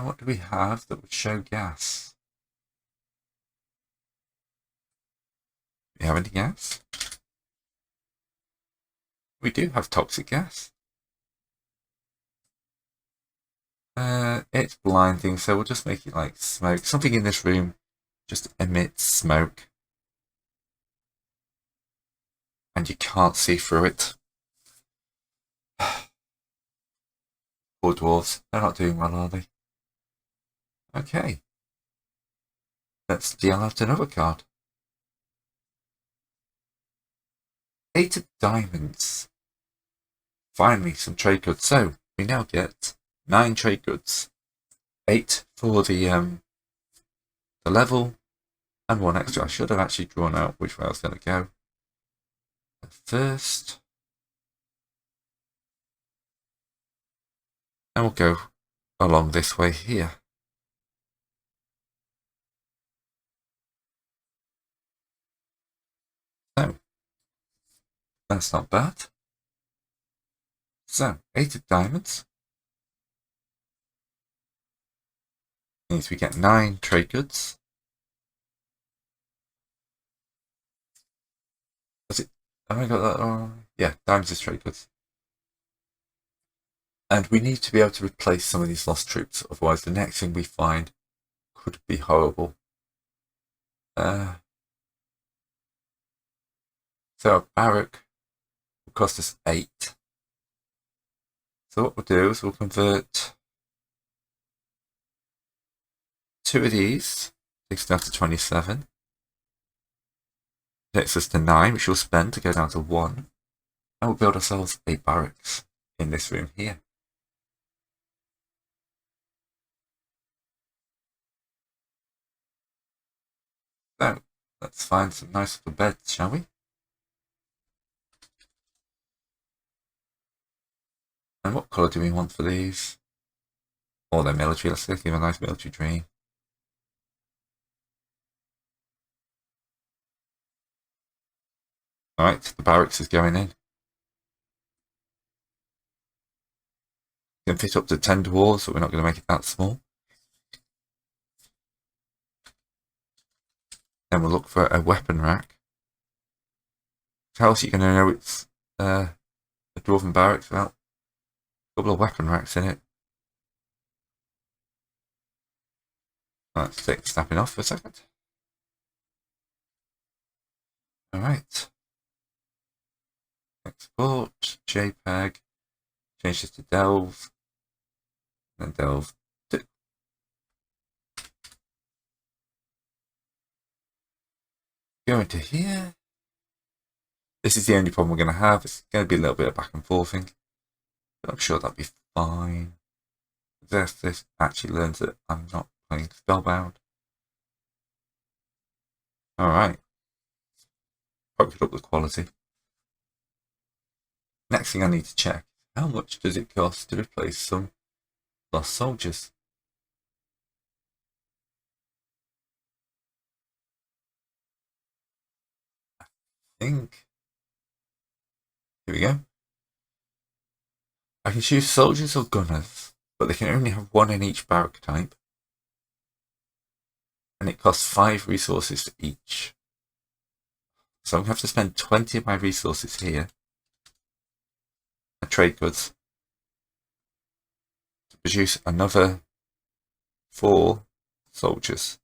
what do we have that would show gas? Do we have any gas? We do have toxic gas. It's blinding, so we'll just make it like smoke. Something in this room just emits smoke. And you can't see through it. Poor dwarves. They're not doing well, are they? Okay. Let's deal out another card. 8 of diamonds. Finally, some trade goods. So, we now get 9 trade goods. 8 for the level, and 1 extra. I should have actually drawn out which way I was going to go. First, and we'll go along this way here. So, that's not bad. So, 8 of diamonds. Means we get 9 trade goods. Was it? Have I got that wrong? Yeah, diamonds is trade goods. And we need to be able to replace some of these lost troops, otherwise the next thing we find could be horrible. So a barrack will cost us 8. So what we'll do is we'll convert 2 of these, takes us down to 27. Takes us to 9, which we'll spend to go down to 1. And we'll build ourselves a barracks in this room here. So, let's find some nice little beds, shall we? And what colour do we want for these? Oh, they're military. Let's give them a nice military green. Alright, the barracks is going in. We can fit up to 10 dwarves, but we're not going to make it that small. Then we'll look for a weapon rack. How else are you going to know it's a dwarven barracks without a couple of weapon racks in it? Let's take snapping off for a second. Alright. Export, JPEG, change this to Delve, and then Delve 2. Go into here. This is the only problem we're going to have. It's going to be a little bit of back and forthing, but I'm sure that'll be fine. This actually learns that I'm not playing Spellbound. Alright. Poked up the quality. Next thing I need to check, how much does it cost to replace some lost soldiers? I think. Here we go. I can choose soldiers or gunners, but they can only have 1 in each barrack type. And it costs 5 resources for each. So I'm going to have to spend 20 of my resources here. And trade goods. To produce another 4 soldiers.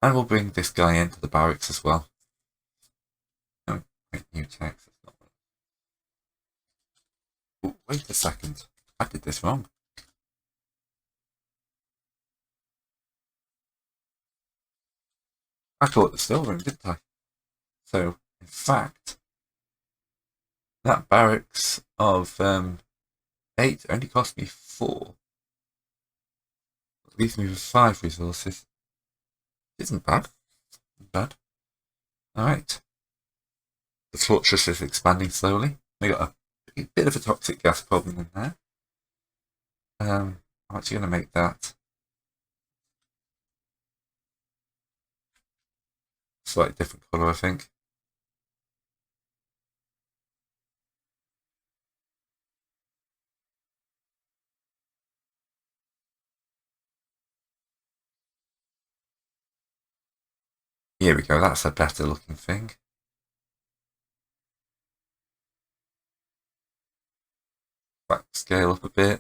And we'll bring this guy into the barracks as well. Oh, wait, new text. Ooh, wait a second. I did this wrong. I caught the still room, didn't I? So, in fact, that barracks of 8 only cost me 4. It leaves me with 5 resources. Isn't bad. Isn't bad. Alright. The fortress is expanding slowly. We got a bit of a toxic gas problem in there. I'm actually going to make that slightly different colour, I think. Here we go, that's a better looking thing. Back scale up a bit.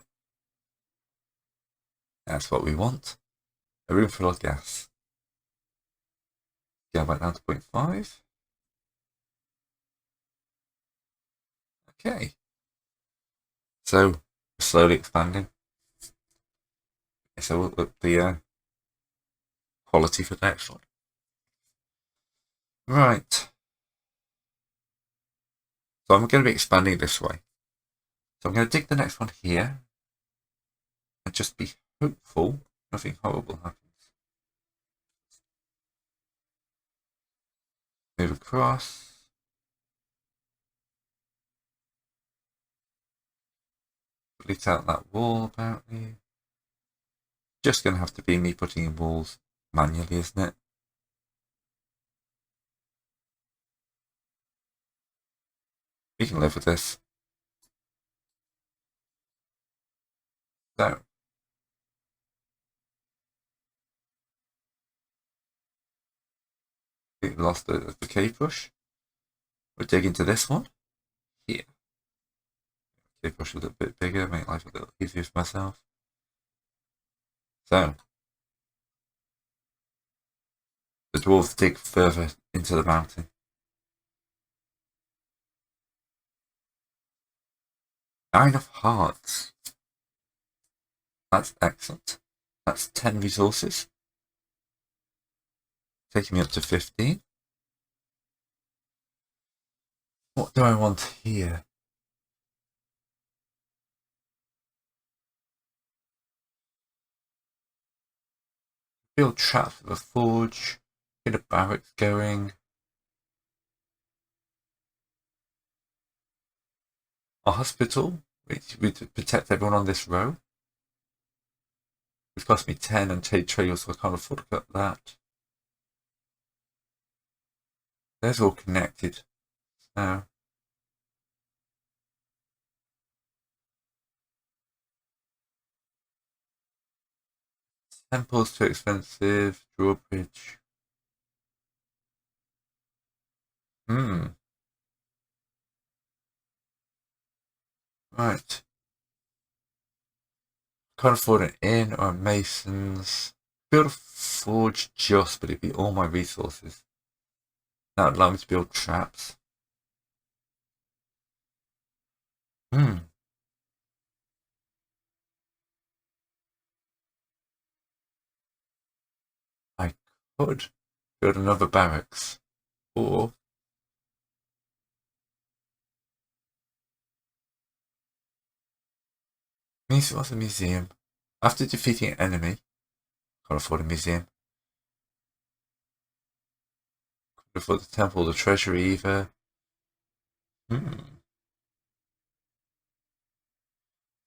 That's what we want. A room full of gas. Scale back down to 0.5. Okay. So, we're slowly expanding. So we'll up the quality for the next one. Right. So I'm going to be expanding this way. So I'm going to dig the next one here. And just be hopeful nothing horrible happens. Move across. Delete out that wall apparently. Just going to have to be me putting in walls manually, isn't it? We can live with this. So, we lost the cave push. We'll dig into this one. Here. Cave push a little bit bigger, make life a little easier for myself. So, the dwarves dig further into the mountain. 9 of hearts. That's excellent. That's 10 resources. Taking me up to 15. What do I want here? Build traps for the forge. Get a barracks going. A hospital, which would protect everyone on this row. Which cost me 10 and trade trails, so I can't afford to cut that. They're all connected. So temple's too expensive. Drawbridge. Right. Can't afford an inn or a mason's. Build a forge just, but it'd be all my resources. That would allow me to build traps. I could build another barracks. Or what's a museum? After defeating an enemy, can't afford a museum. Can't afford the temple or the treasury either. I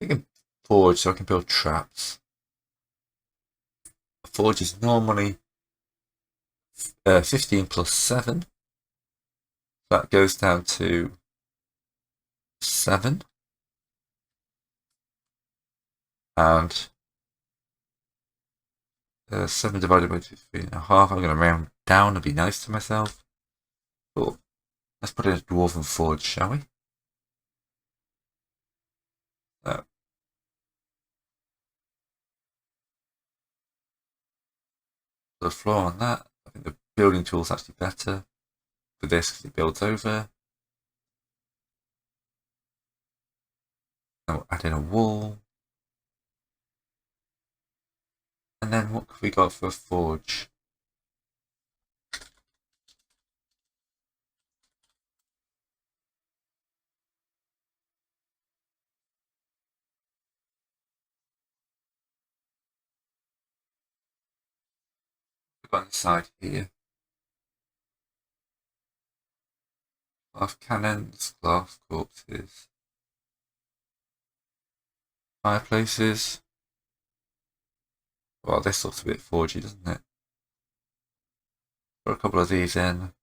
think a forge so I can build traps. A forge is normally 15 plus 7. That goes down to 7. And 7 divided by 3.5. I'm going to round down and be nice to myself. Cool. Let's put in a dwarven forge, shall we? So, the floor on that. I think the building tool is actually better for this because it builds over. Now we'll add in a wall. And then what have we got for a forge? We've got inside here. Glass cannons, glass corpses, fireplaces. Well, this looks a bit forgy, doesn't it? Put a couple of these in.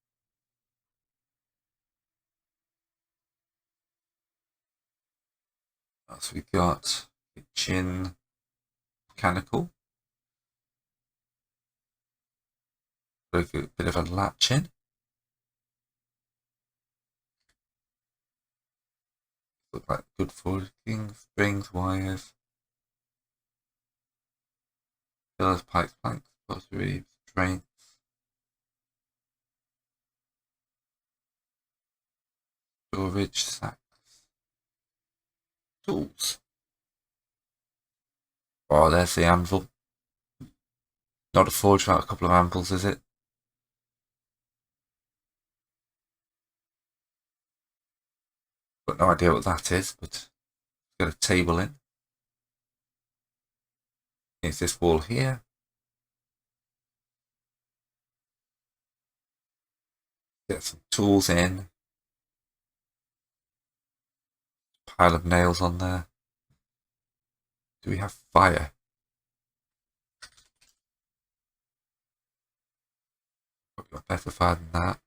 So we got kitchen, mechanical. A bit of a latch in. Look like good foraging, springs, wires, pillars, pipes, planks, pottery, drains, storage, sacks, tools. Oh, there's the anvil. Not a forge without a couple of anvils, is it? Got no idea what that is, but got a table in. Here's this wall here. Get some tools in. Pile of nails on there. Do we have fire? Probably got better fire than that.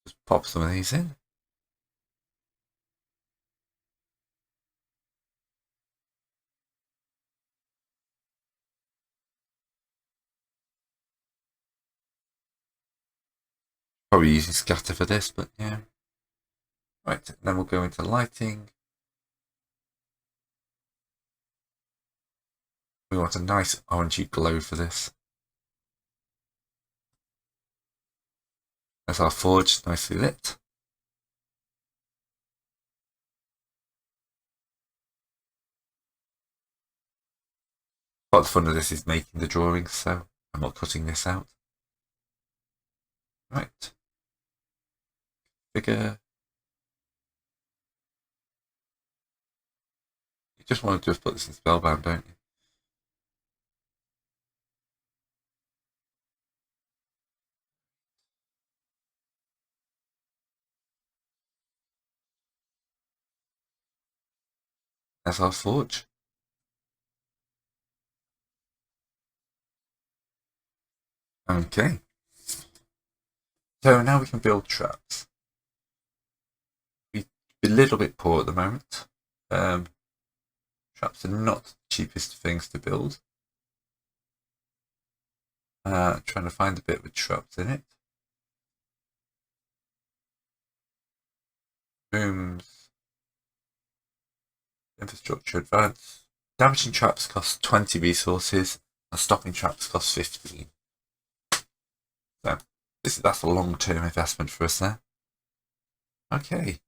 Just pop some of these in. Probably using scatter for this, but yeah. Right, then we'll go into lighting. We want a nice orangey glow for this. There's our forge, nicely lit. Part of the fun of this is making the drawings, so I'm not cutting this out. Right. Figure. You just want to just put this in spellbound, don't you? There's our forge. Okay. So now we can build traps. We're a little bit poor at the moment. Traps are not the cheapest things to build. Trying to find a bit with traps in it. Rooms. Infrastructure advance. Damaging traps cost 20 resources, and stopping traps cost 15. So that's a long-term investment for us there. Okay.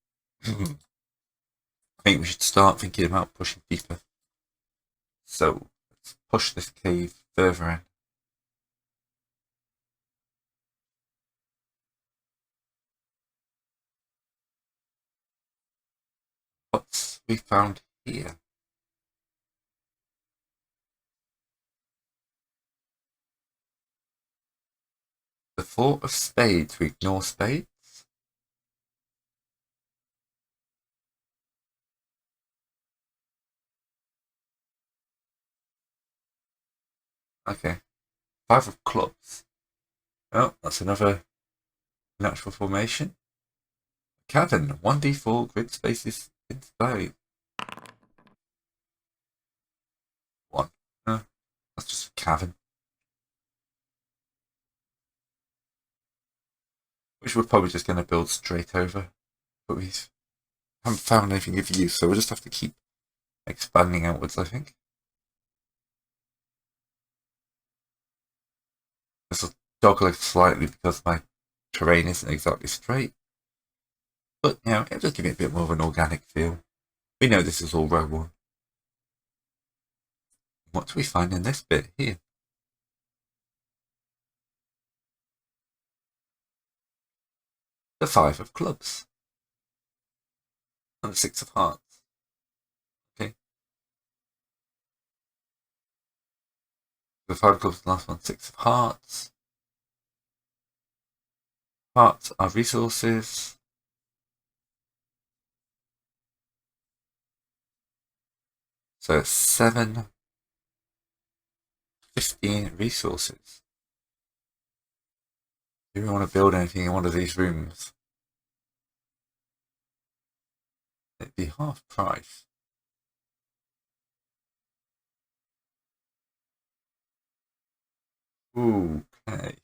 I think we should start thinking about pushing deeper. So let's push this cave further in. What's we found here? The four of spades to ignore spades. Okay. Five of clubs. Oh, that's another natural formation. Cavern. 1d4 grid spaces in spade. One. That's just a cavern. Which we're probably just going to build straight over. But we haven't found anything of use, so we'll just have to keep expanding outwards, I think. This will dogleg slightly because my terrain isn't exactly straight. But, it'll just give it a bit more of an organic feel. We know this is all row one. What do we find in this bit here? The five of clubs. And the six of hearts. Okay. The five of clubs, the last one, six of hearts. Hearts are resources. So it's 7, 15 resources. Do we want to build anything in one of these rooms? It'd be half price. Ooh, okay.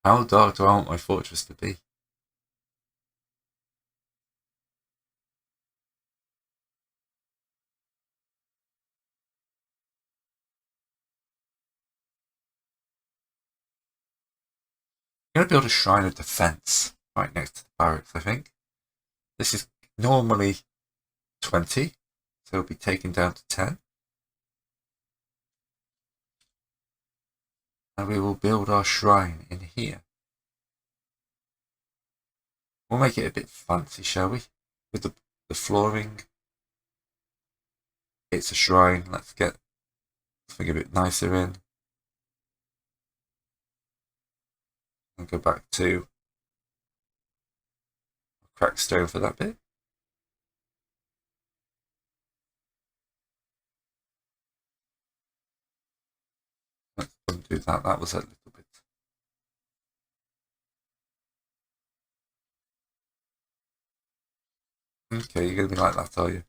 How dark do I want my fortress to be? I'm going to build a shrine of defense right next to the barracks, I think. This is normally 20, so it'll be taken down to 10. And we will build our shrine in here. We'll make it a bit fancy, shall we? With the flooring. It's a shrine. Let's get something a bit nicer in. And go back to cracked stone for that bit. Let's undo that. That was a little bit. Okay, you're going to be like that, are you?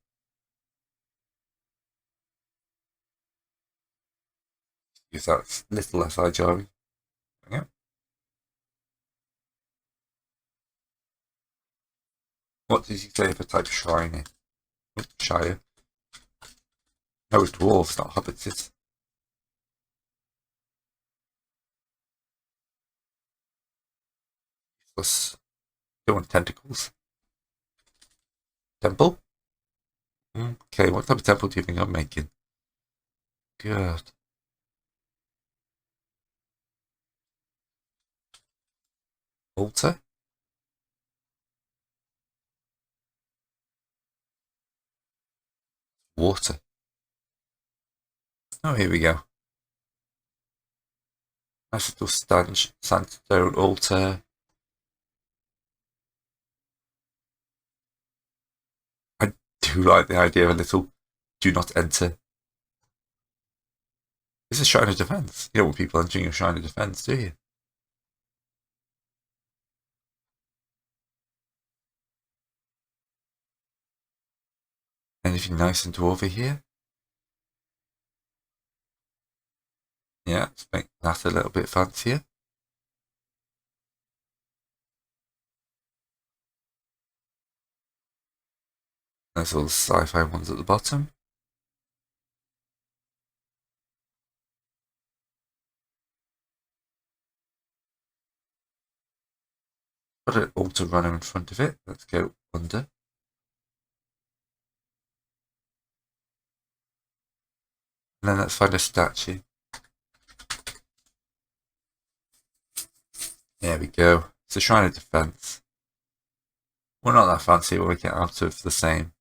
Use that little less eye jarring. Yeah. What did you say if a type of shrine in? Oh, Shire. No, it's dwarves, not hobbits. Plus, don't want tentacles. Temple? Okay, what type of temple do you think I'm making? Good. Altar? Water. Oh, here we go. Nice little sandstone altar. I do like the idea of a little do not enter. This is shrine of defense. You don't want people entering your shrine of defense, do you? Anything nice and dwarfy here? Yeah, let's make that a little bit fancier. There's all the sci-fi ones at the bottom. Got an altar runner in front of it. Let's go under. And then let's find a statue. There we go. It's a shrine of defense. We're not that fancy, we'll make it out of the same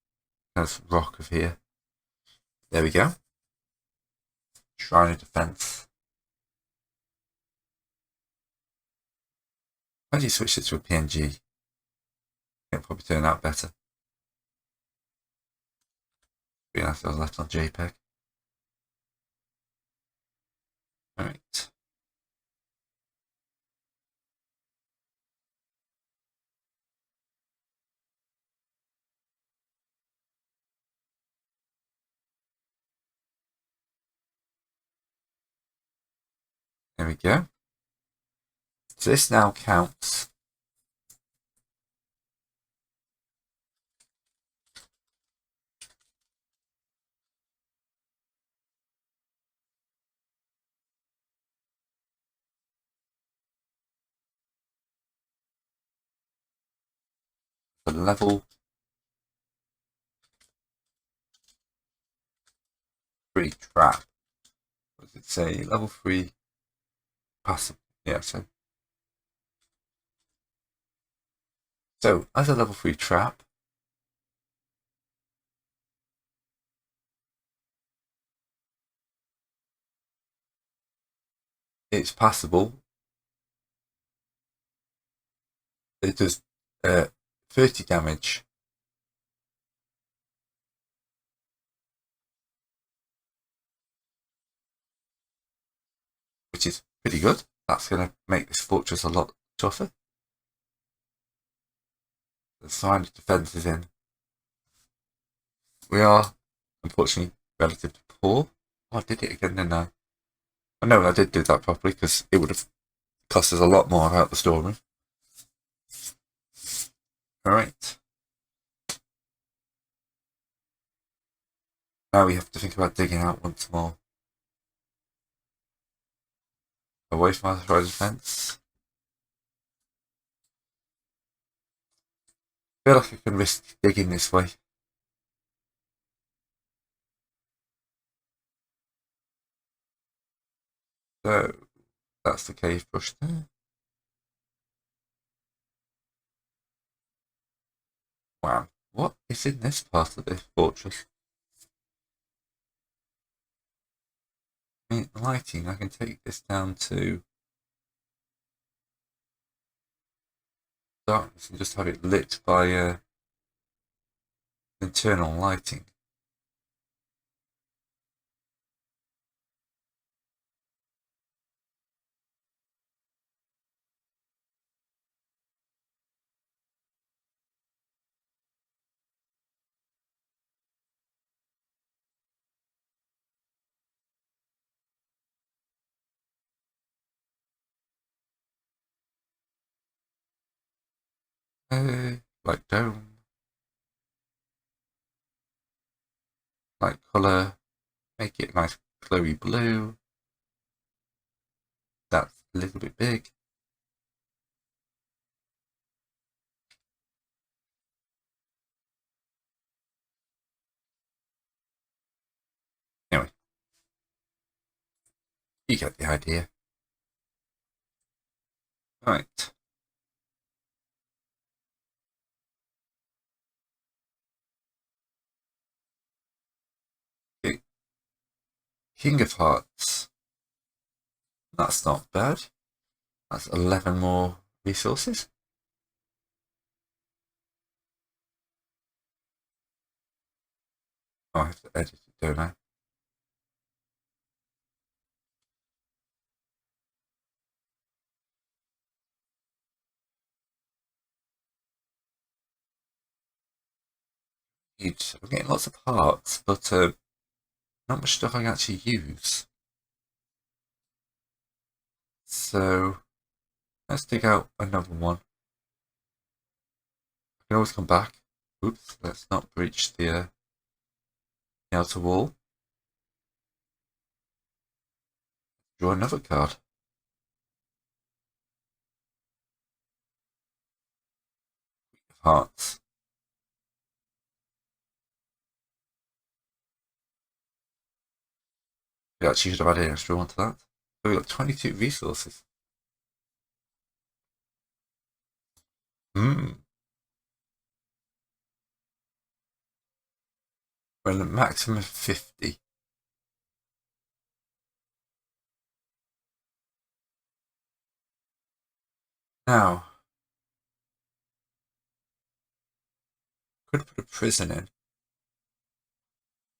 as rock of here. There we go. Shrine of defense. Why do you switch it to a PNG? It'll probably turn out better. Yeah, I was left on JPEG. Alright. There we go. So this now counts for level 3 trap. What does it say? Level 3 passive. Yeah, so as a level 3 trap, it's passable. It does 30 damage. Which is pretty good. That's going to make this fortress a lot tougher. The sign of defense is in. We are, unfortunately, relatively poor. Oh, I did it again, didn't I? Oh, no, I did do that properly because it would have cost us a lot more without the storeroom. Alright. Now we have to think about digging out once more. Away from our horizon fence. I feel like I can risk digging this way. So, that's the cave brush there. Wow. What is in this part of this fortress? I mean, lighting, I can take this down to darkness and just have it lit by internal lighting. Like dome, like colour, make it nice glowy blue. That's a little bit big. Anyway, you get the idea. Right. Okay. King of Hearts. That's not bad. That's 11 more resources. Oh, I have to edit it, don't I? I'm getting lots of hearts, but not much stuff I can actually use. So let's dig out another one. I can always come back. Oops, let's not breach the outer wall. Draw another card. Hearts. We actually should have added an extra one to that. So we got 22 resources. Hmm. We're at a maximum of 50. Now, could put a prison in.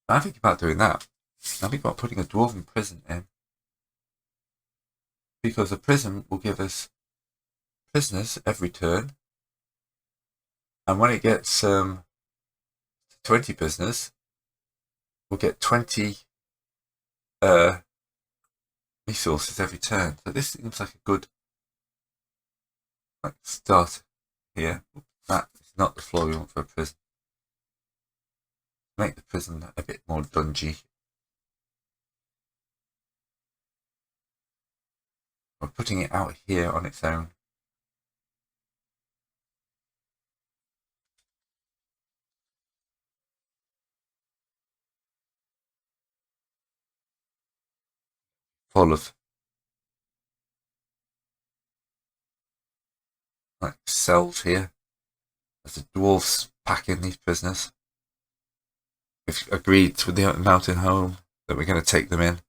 I think about doing that. I think about putting a dwarven prison in. Because a prison will give us prisoners every turn. And when it gets 20 prisoners, we'll get 20 uh, resources every turn. So this seems like a good start here. That is not the floor we want for a prison. Make the prison a bit more dungy. We're putting it out here on its own. Full of like cells here. As the dwarves pack in these prisoners. We've agreed with the mountain home that we're going to take them in.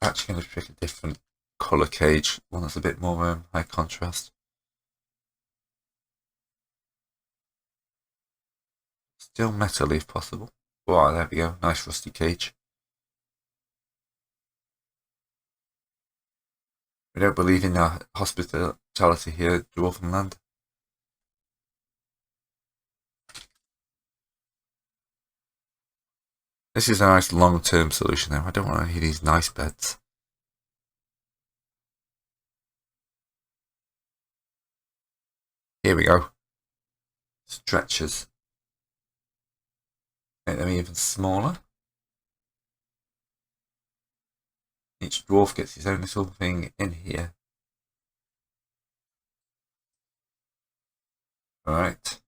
Actually going to pick a different colour cage, one that's a bit more high contrast. Still metal if possible. Wow, there we go. Nice rusty cage. We don't believe in hospitality here at Dwarfenland. This is a nice long-term solution though. I don't want any of these nice beds. Here we go. Stretchers. Make them even smaller. Each dwarf gets his own little thing in here. Alright.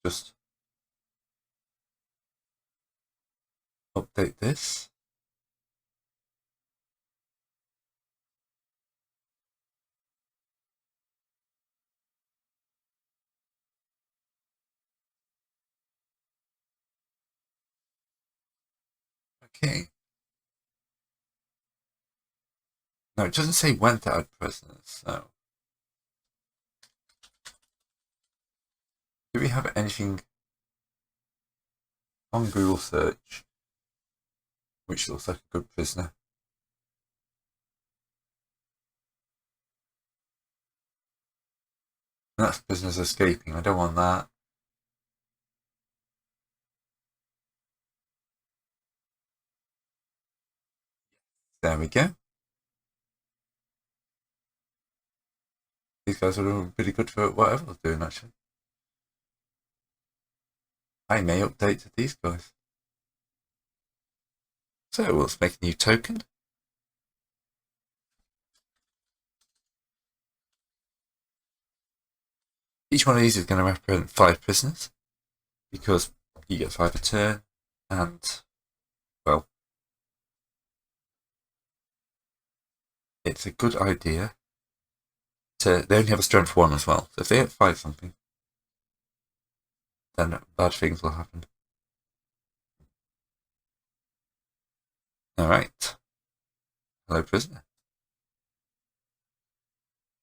Just update this. Okay. No, it doesn't say when to add prisoners, so. Do we have anything on Google search which looks like a good prisoner? That's prisoners escaping. I don't want that. There we go. These guys are doing pretty good for whatever they're doing, actually. I may update to these guys. So let's make a new token. Each one of these is going to represent 5 prisoners, because you get 5 a turn, and, well, it's a good idea to, they only have a strength 1 as well, so if they fight something, then bad things will happen. Alright. Hello, prisoner.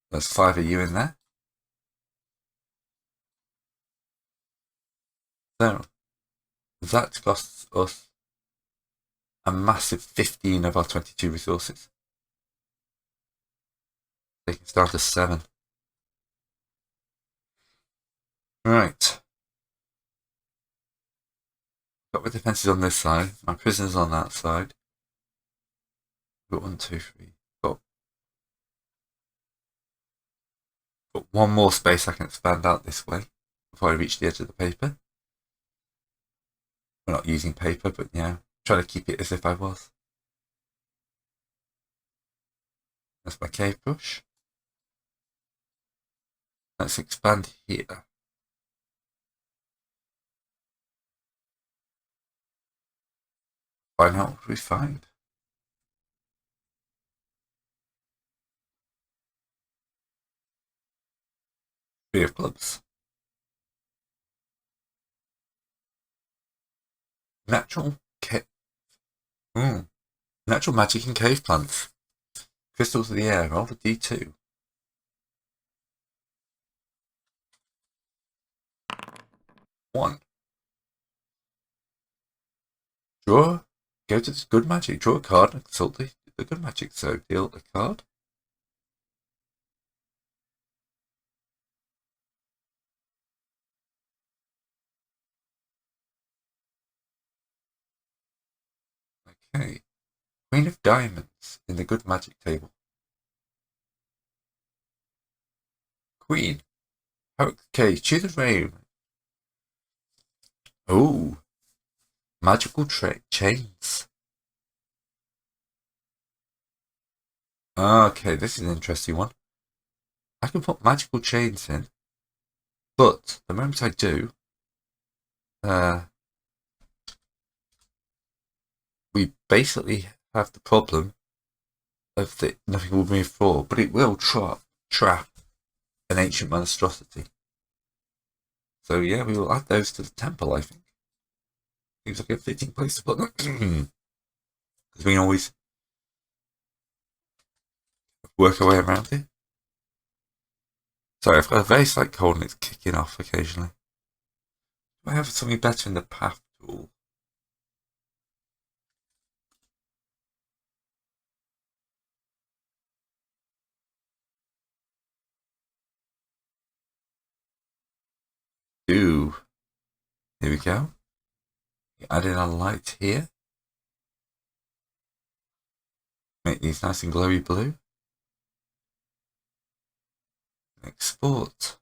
There's 5 of you in there. So, that costs us a massive 15 of our 22 resources. Taking us down to 7. Right. Got my defences on this side, my prisoners on that side. Got 1, 2, 3. Got one more space I can expand out this way before I reach the edge of the paper. We're not using paper, but yeah, trying to keep it as if I was. That's my cave brush. Let's expand here. Find out what we find. Three of clubs. Natural Natural magic in cave plants. Crystals of the air. Roll the D2. One. Draw. Go to this good magic. Draw a card and consult the good magic. So deal a card. Okay. Queen of Diamonds in the good magic table. Queen. Okay, choose a rain. Oh. Magical chains. Okay, this is an interesting one. I can put magical chains in, but the moment I do, we basically have the problem of that nothing will move forward, but it will trap an ancient monstrosity. So yeah, we will add those to the temple, I think. Seems like a fitting place to put them. Because we can always work our way around it. Sorry, I've got a very slight cold and it's kicking off occasionally. Do I have something better in the path tool? Ooh. Here we go. Add in a light here. Make these nice and glowy blue. Export.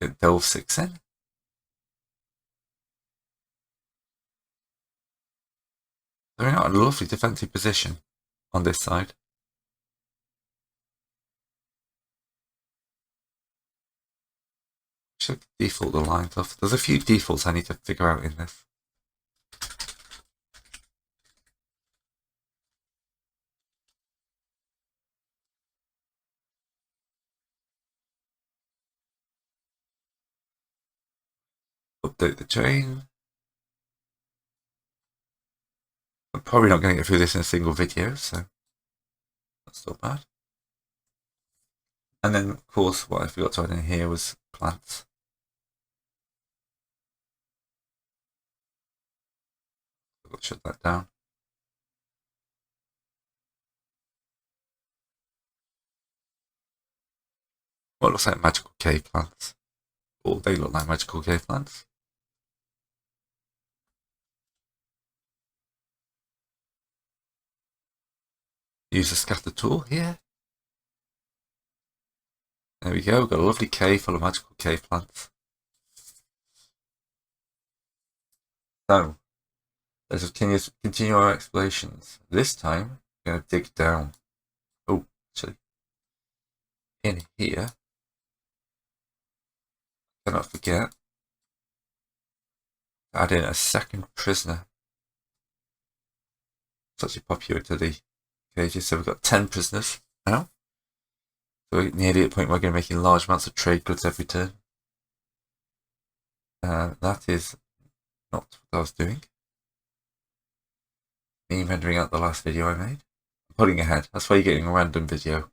Get Delve 6 in. They're in a lovely defensive position on this side. Should default the lines off. There's a few defaults I need to figure out in this. Update the chain. I'm probably not going to get through this in a single video, so that's not bad. And then, of course, what I forgot to add in here was plants. I'll shut that down. What looks like magical cave plants. Or they look like magical cave plants. Use the scatter tool here. There we go, we've got a lovely cave full of magical cave plants. So, let's continue our explorations. This time, we're going to dig down. Oh, actually, in here, cannot forget, add in a second prisoner. Let's actually pop you into the cages. So we've got 10 prisoners now. So we're nearly at the point where we're going to be making large amounts of trade goods every turn. That is not what I was doing. Me rendering out the last video I made. I'm pulling ahead. That's why you're getting a random video.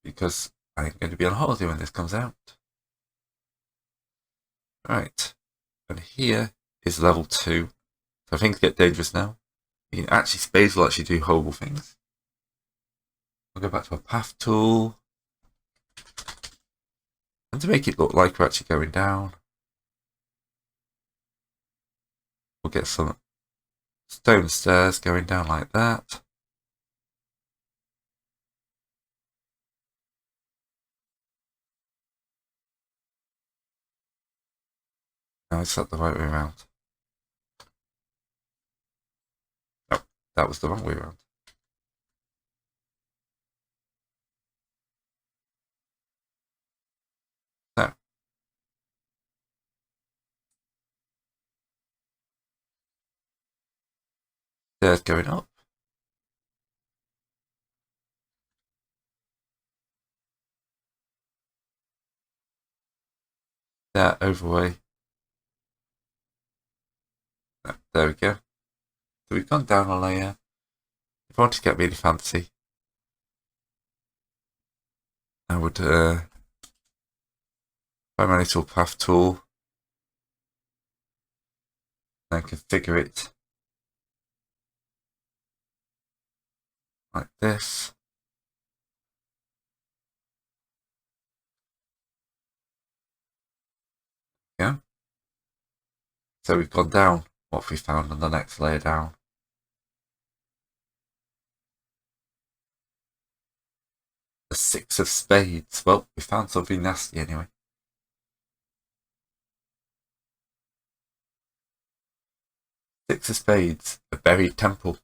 Because I'm going to be on holiday when this comes out. Right. And here is level 2. So things get dangerous now. You can actually, spades will actually do horrible things. We'll go back to our path tool. And to make it look like we're actually going down, we'll get some stone stairs going down like that. Now is that the right way around? Oh, that was the wrong way around. So, stairs going up. There, overway. There we go. So we've gone down a layer. If I want to get really fancy, I would primarily tool path tool, then configure it like this. Yeah. So we've gone down what we found on the next layer down. The 6 of spades. Well, we found something nasty anyway. Six of spades, a buried temple.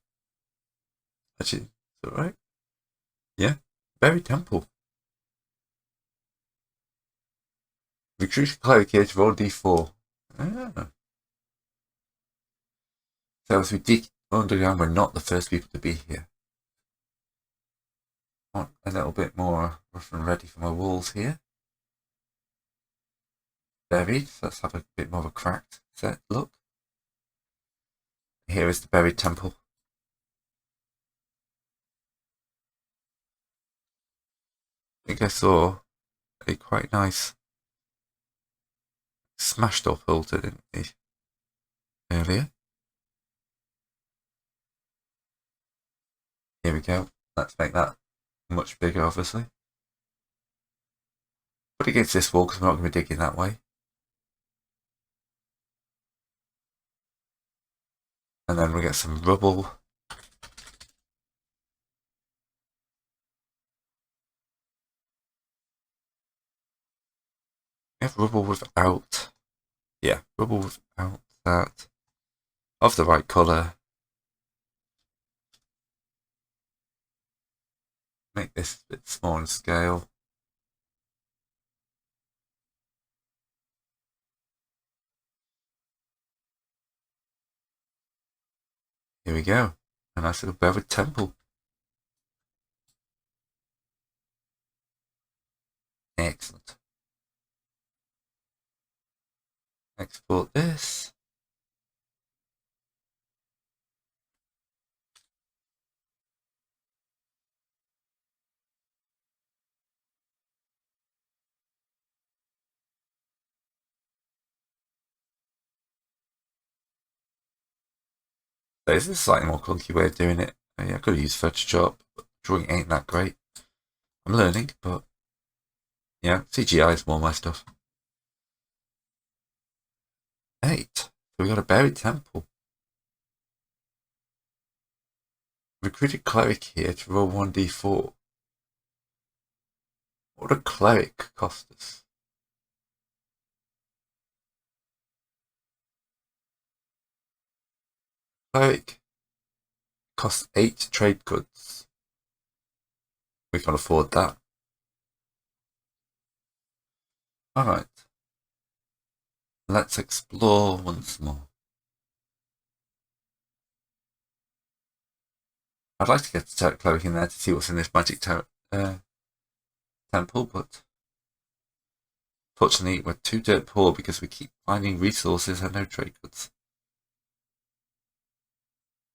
Actually, is that right? Yeah, buried temple. Recruit Clericate, roll d4. Ah. So as we dig underground, we're not the first people to be here. want a little bit more rough and ready for my walls here. Buried, so let's have a bit more of a cracked set look. Here is the buried temple. I think I saw a quite nice smashed up altar, didn't we, earlier? Here we go. Let's make that much bigger, obviously. Put it against this wall because we're not going to be digging that way. And then we'll get some rubble. We have rubble without... Yeah, rubble without that. Of the right colour. Make this a bit smaller in scale. Here we go. A nice little buried temple. Excellent. Export this. So this is a slightly more clunky way of doing it. Yeah, I could have used Photoshop, but drawing ain't that great. I'm learning, but yeah, CGI is more my stuff. 8. So we got a buried temple. Recruit a cleric here to roll 1d4. What would a cleric cost us? Cleric costs 8 trade goods. We can afford that. Alright. Let's explore once more. I'd like to get a cleric in there to see what's in this magic temple, but fortunately we're too dirt poor because we keep finding resources and no trade goods.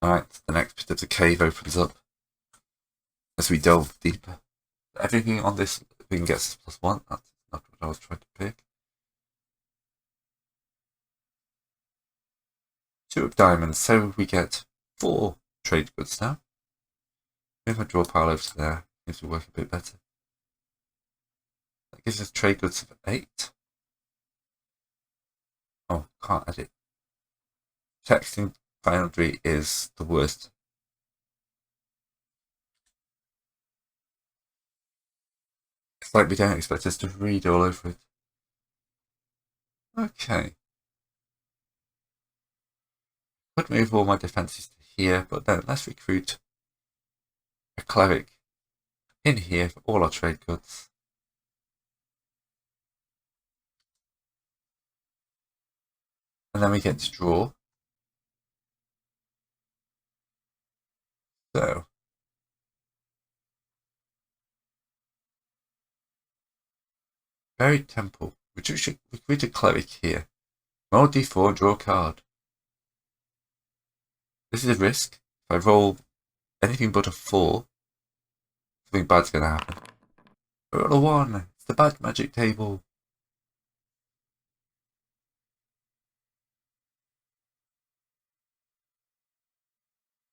Alright, the next bit of the cave opens up as we delve deeper. Everything on this thing gets +1. That's not what I was trying to pick. 2 of diamonds, so we get 4 trade goods now. Move my draw pile over to there. Seems to work a bit better. That gives us trade goods of 8. Oh, can't edit. Texting Foundry is the worst. It's like we don't expect us to read all over it. Okay. Could move all my defences to here, but then let's recruit a cleric in here for all our trade goods. And then we get to draw. So, buried temple. Recruit a cleric here. Roll d4, draw a card. This is a risk. If I roll anything but a 4, something bad's going to happen. Roll a 1. It's the bad magic table.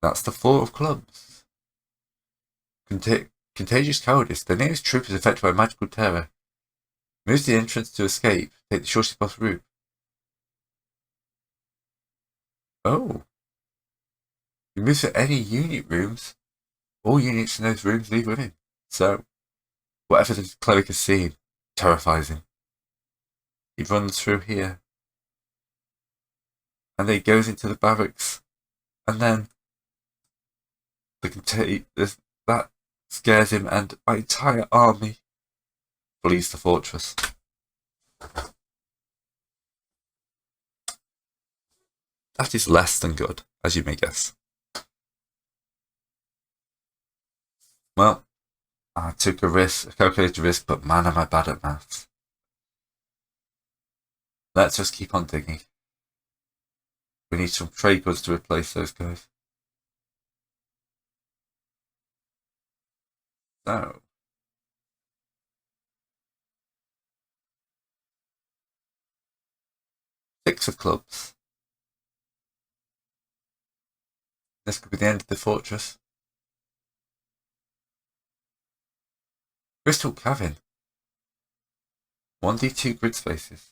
That's the 4 of clubs. Contagious cowardice. The nearest troop is affected by magical terror. Moves the entrance to escape. Take the shortest possible route. Oh. You move to any unit rooms. All units in those rooms leave with him. So, whatever the cleric has seen terrifies him. He runs through here. And then he goes into the barracks. And then that scares him, and my entire army flees the fortress. That is less than good, as you may guess. Well, I took a calculated risk, but man, am I bad at maths. Let's just keep on digging. We need some trade goods to replace those guys. So, 6 of clubs. This could be the end of the fortress. Crystal Cavern. 1d2 grid spaces.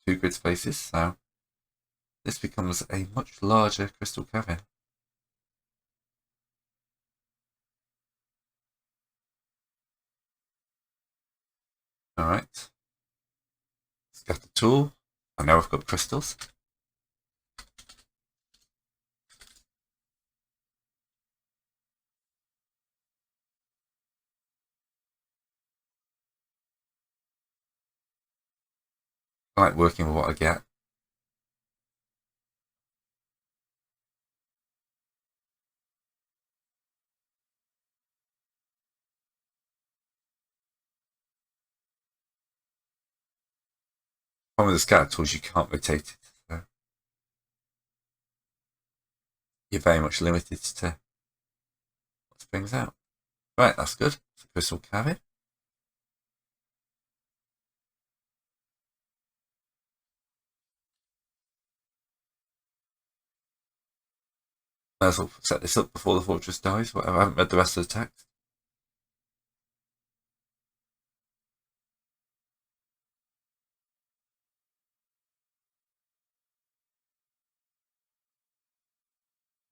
2 grid spaces, so this becomes a much larger Crystal Cavern. Alright. Scatter tool. I know I've got crystals. I like working with what I get. One of the scatter tools, you can't rotate it. So you're very much limited to what springs out. Right, that's good. It's a Crystal Cavern. Might as well set this up before the fortress dies. Whatever. I haven't read the rest of the text.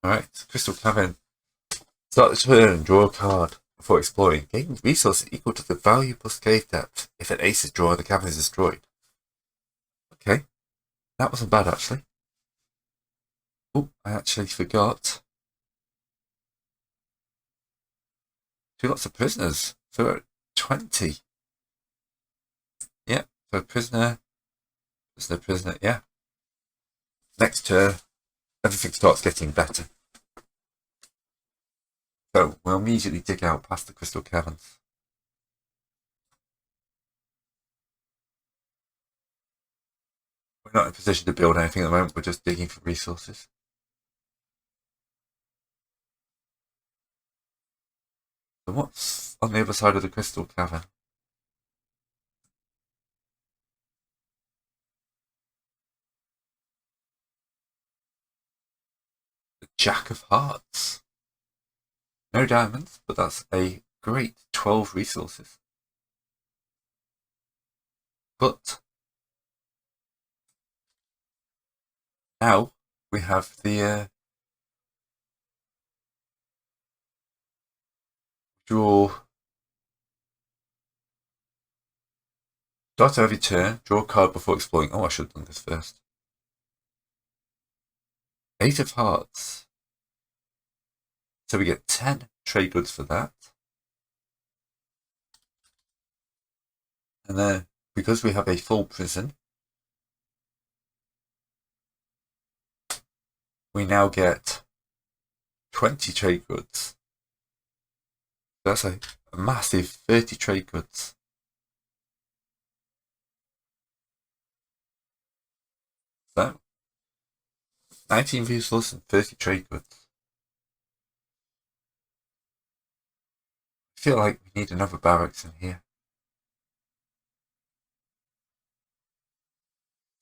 Alright, Crystal Cavern. Start the turn and draw a card before exploring. Gain resources equal to the value plus cave depth. If an ace is drawn, the cavern is destroyed. Okay, that wasn't bad actually. Oh, I actually forgot. 2 lots of prisoners. So we're at 20. Yeah, so prisoner, yeah. Next turn, everything starts getting better. So we'll immediately dig out past the crystal caverns. We're not in a position to build anything at the moment, we're just digging for resources. So what's on the other side of the crystal cavern? The Jack of Hearts. No diamonds, but that's a great 12 resources. But now we have the draw. Start every turn, draw a card before exploring. Oh, I should have done this first. 8 of Hearts. So we get 10 trade goods for that. And then, because we have a full prison, we now get 20 trade goods. That's a massive 30 trade goods. So, 19 resources and 30 trade goods. I feel like we need another barracks in here.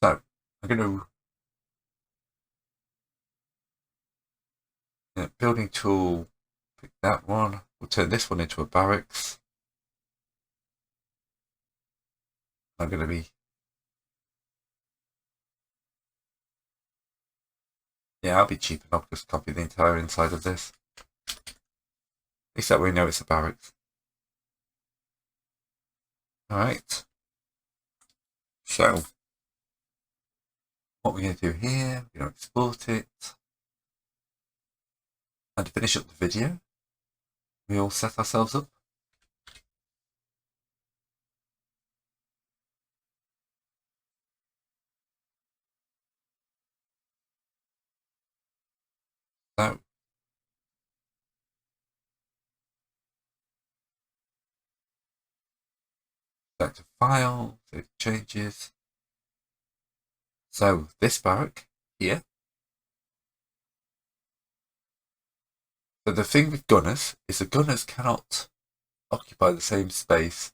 So, I'm going to building tool, pick that one. We'll turn this one into a barracks. I'm going to be, yeah, I'll be cheap enough to just copy the entire inside of this. At least that way we know it's a barracks. Alright. So, what we're going to do here, we're going to export it. And to finish up the video, we all set ourselves up. So, Select a file, save changes. So this barrack here. So the thing with gunners is the gunners cannot occupy the same space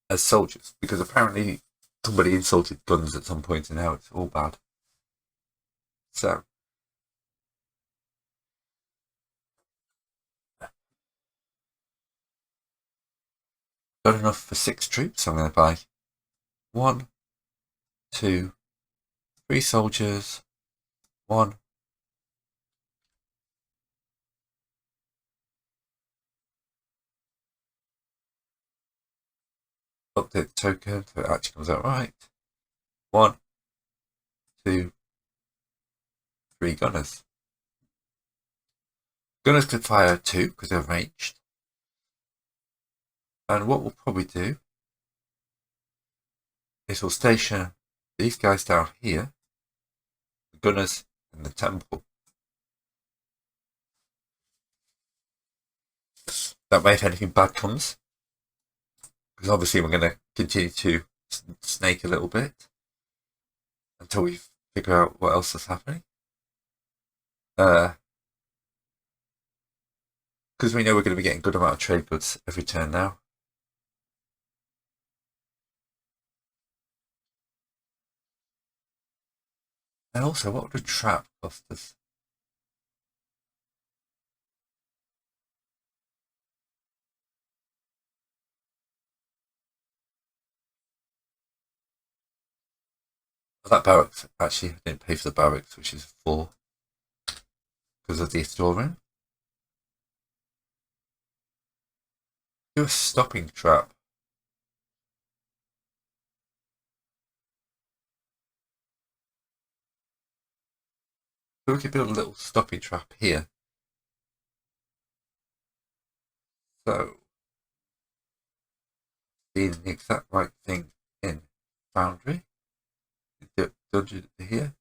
as soldiers, because apparently somebody insulted guns at some point and now it's all bad. So got enough for 6 troops, so I'm going to buy 1, 2, 3 soldiers, 1, update the token so it actually comes out right. 1, 2, 3 gunners. Gunners can fire 2 because they're ranged. And what we'll probably do is we'll station these guys down here, the gunners in the temple. That way if anything bad comes, because obviously we're going to continue to snake a little bit until we figure out what else is happening. Because we know we're going to be getting a good amount of trade goods every turn now. And also, what would a trap cost us? Well, that barracks, actually, I didn't pay for the barracks, which is 4 because of the storeroom. Do a stopping trap. So we could build a little stopping trap here. So, being the exact right thing in boundary, dungeon here.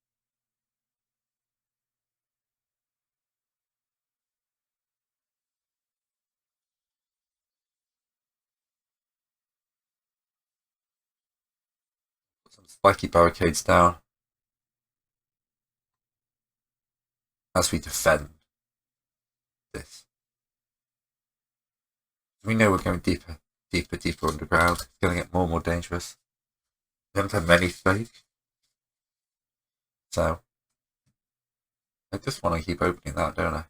Put some spiky barricades down as we defend this. We know we're going deeper, deeper underground. It's going to get more and more dangerous. We haven't had many slaves, so I just want to keep opening that, don't I?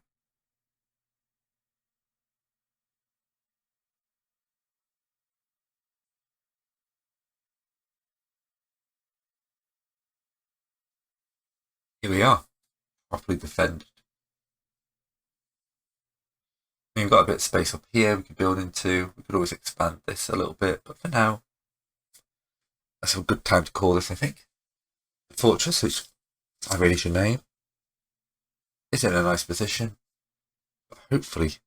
Here we are, properly defended. We've got a bit of space up here we could build into. We could always expand this a little bit, but for now, that's a good time to call this, I think. The fortress, which I really should name, is in a nice position, but hopefully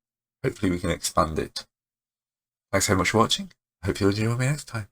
we can expand it. Thanks so much for watching. I hope you'll join me next time.